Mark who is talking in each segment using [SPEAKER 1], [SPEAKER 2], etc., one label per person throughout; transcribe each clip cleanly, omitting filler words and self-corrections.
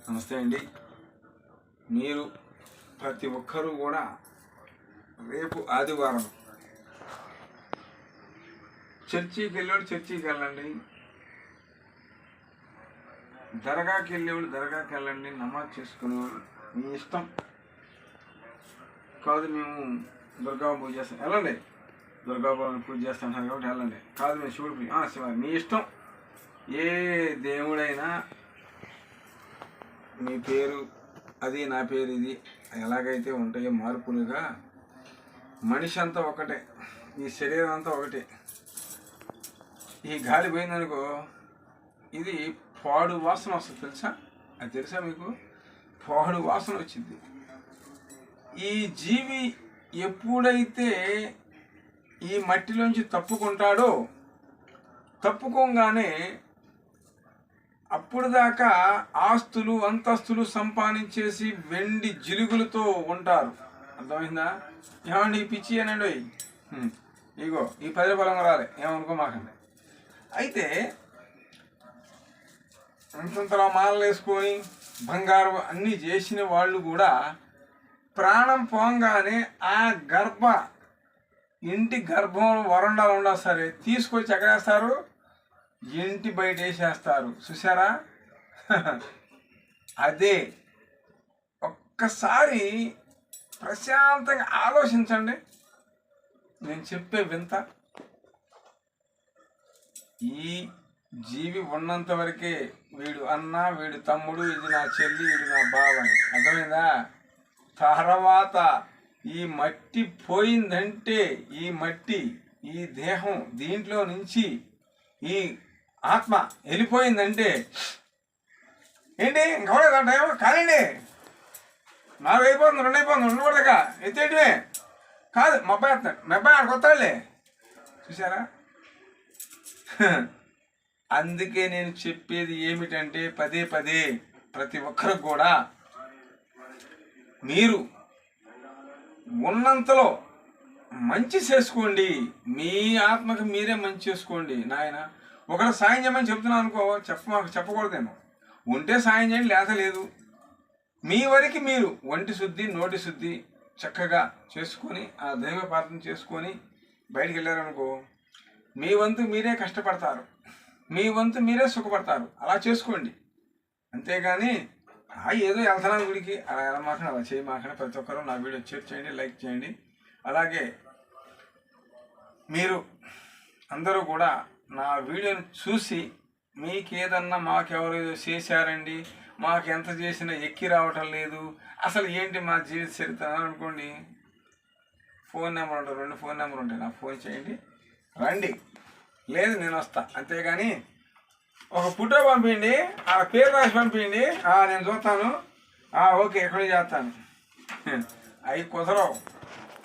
[SPEAKER 1] నమస్తే అండి. మీరు ప్రతి ఒక్కరూ కూడా రేపు ఆదివారం చర్చికి వెళ్ళండి, దర్గాకి వెళ్ళేవాళ్ళు దర్గాకి వెళ్ళండి, నమాజ్ చేసుకునేవాళ్ళు మీ ఇష్టం. కాదు మేము దుర్గా పూజ చేస్తాం, వెళ్ళండి. దుర్గా పూజ చేస్తాను కాబట్టి వెళ్ళండి. కాదు మేము శివుడు పూజ, శివ మీ ఇష్టం. ఏ దేవుడైనా మీ పేరు అది, నా పేరు ఇది ఎలాగైతే ఉంటాయో మార్పులుగా మనిషి అంతా ఒకటే, ఈ శరీరం అంతా ఒకటే. ఈ గాలి పోయిందనుకో ఇది పాడు వాసన వస్తుంది, తెలుసా? అది తెలుసా మీకు? పాడు వాసన వచ్చింది. ఈ జీవి ఎప్పుడైతే ఈ మట్టిలోంచి తప్పుకోగానే అప్పుడు దాకా ఆస్తులు అంతస్తులు సంపాదించేసి వెండి జిలుగులతో ఉంటారు. అర్థమైందా? ఏమండి ఈ పిచ్చి అనండి, ఇగో ఈ 10 రూపాయలు రాలే ఏమనుకో మాకండి. అయితే అంతంతలా మాలలు వేసుకొని బంగారం అన్నీ చేసిన వాళ్ళు కూడా ప్రాణం పోగానే ఆ ఇంటి గర్భం వరండాలు ఉండా సరే తీసుకొచ్చి ఎక్కడేస్తారు? ఇంటి బయట వేసేస్తారు. చూసారా? అదే ఒక్కసారి ప్రశాంతంగా ఆలోచించండి. నేను చెప్పే వింత, ఈ జీవి ఉన్నంత వరకే వీడు అన్న, వీడు తమ్ముడు, ఇది నా చెల్లి, వీడు నా బావ అని. అర్థమైందా? తర్వాత ఈ మట్టి పోయిందంటే, ఈ మట్టి, ఈ దేహం, దీంట్లో నుంచి ఈ ఆత్మ వెళ్ళిపోయిందంటే ఏంటి? ఇంకవలేదంట ఏమో కానండి, 4 అయిపోతుంది, 2 అయిపోతుంది, ఉండకూడదుగా ఎత్తేయటమే కాదు. మొబ్బాయి ఆడుకొస్తాడులే. చూసారా? అందుకే నేను చెప్పేది ఏమిటంటే పదే ప్రతి ఒక్కరికి కూడా మీరు ఉన్నంతలో మంచి చేసుకోండి. మీ ఆత్మకు మీరే మంచి చేసుకోండి నాయన. ఒకరు సాయం చేయమని చెప్తున్నాను అనుకో, చెప్పకూడదేమో. ఉంటే సాయం చేయండి, లేత లేదు. మీ వరకు మీరు ఒంటి శుద్ధి, నోటి శుద్ధి చక్కగా చేసుకొని, ఆ దైవ ప్రార్థన చేసుకొని బయటికి వెళ్ళారనుకో, మీ వంతు మీరే కష్టపడతారు, మీ వంతు మీరే సుఖపడతారు. అలా చేసుకోండి. అంతేగాని ఏదో వెళ్తున్నాను గుడికి అలా వెళ్ళమాకండి, అలా చేయమాకండి. ప్రతి ఒక్కరూ నా వీడియో షేర్ చేయండి, లైక్ చేయండి. అలాగే మీరు అందరూ కూడా నా వీడియోని చూసి మీకేదన్నా మాకెవరు చేశారండి, మాకు ఎంత చేసినా ఎక్కి రావటం లేదు, అసలు ఏంటి మా జీవిత చరిత్ర అనుకోండి, ఫోన్ నెంబర్ ఉంటుంది, 2 ఫోన్ నెంబర్ ఉంటాయి, నాకు ఫోన్ చేయండి, రండి. లేదు నేను వస్తా. అంతేగాని ఒక ఫోటో పంపించండి, ఆ పేరు రాసి పంపించండి, నేను చూస్తాను, ఓకే ఎక్కడ చేస్తాను. అవి కుదరవు.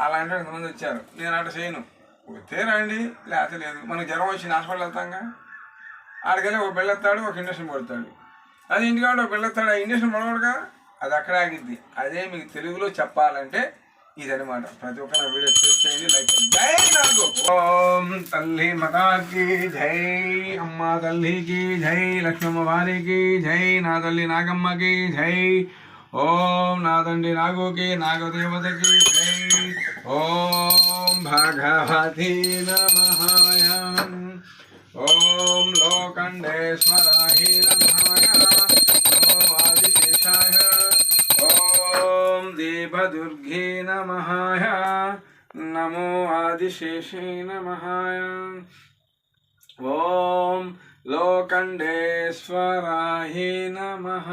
[SPEAKER 1] అలాంటి ఎంతమంది వచ్చారు, నేను అట్లా చేయను. వస్తే రండి, లేకపోతే లేదు. మనకు జ్వరం వచ్చింది హాస్పిటల్ వెళ్తాంగా, ఆడికెళ్ళి ఒక బిళ్ళెత్తాడు, ఒక ఇంజక్షన్ పడతాడు. అది ఇంటికాడ ఒక బిళ్ళెత్తాడు, ఆ ఇంజక్షన్ పడవడుగా, అది అక్కడే ఆగిద్ది. అదే మీకు తెలుగులో చెప్పాలంటే ఇదనమాట. ప్రతి ఒక్క నా వీడియో షేర్ చేయండి, లైక్ చేయండి. జై నాకు. ఓం తల్లి మాతాకి జై, అమ్మ తల్లికి జై, లక్ష్మమ్మ వారికి జై, నా తల్లి నాగమ్మకి జై, ఓం నా తండ్రి నాగుకి, నాగదేవతకి జై, ఓం భగవతి నమః, ఓం లోకండేశ్వరాయ నమః, ఓం ఆదిశేషాయ, ఓం దేవదుర్గే నమః, నమో ఆదిశేషే నమః, ఓం లోకండేశ్వరాయ నమః,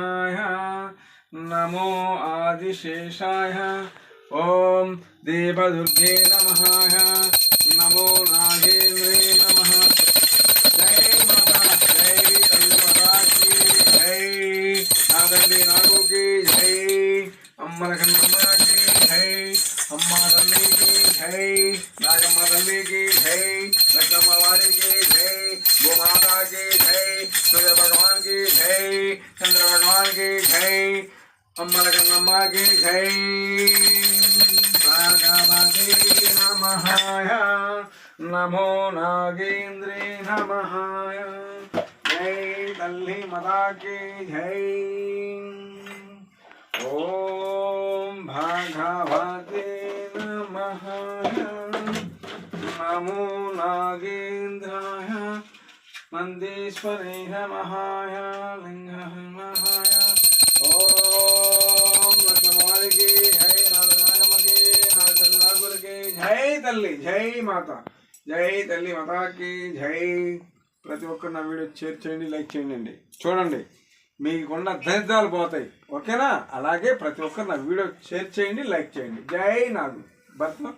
[SPEAKER 1] నమో ఆదిశేషాయ, ఓం దేవదుర్గే నమః, నమో నాగేంద్రే నమః. జై మాతా, జై తల్లి మాతాకి జై, నా తల్లి నాగుకి జై, అమ్మల కన్నమ్మకి జై, అమ్మ తల్లికి జై, నాగమ్మ తల్లికి జై, లక్ష్మమ్మ వారికి జై, గోమాతాకి జై, సూర్య భగవాన్కి జై, చంద్ర భగవాన్కి జై, అమ్మల కన్నమ్మకి జై. భగవతే నమః, నమో నాగేంద్రే నమః. జై తల్లి మాతాకి జై. ఓం భాగవతే నమః నమో నాగేంద్రాయ నందీశ్వరే నమః లింగాయ ఓం లక్ష్మణవారికి జై నాగరాయమ్మకి నాగచంద్రాగురికి జై తల్లి జై మాత జై తల్లి మాతాకి జై. ప్రతి ఒక్కరు నా వీడియో షేర్ చేయండి, లైక్ చేయండి అండి. చూడండి మీకున్న దరిద్రాలు పోతాయి, ఓకేనా? అలాగే ప్రతి ఒక్కరు నా వీడియో షేర్ చేయండి, లైక్ చేయండి. జై నాగు భర్త.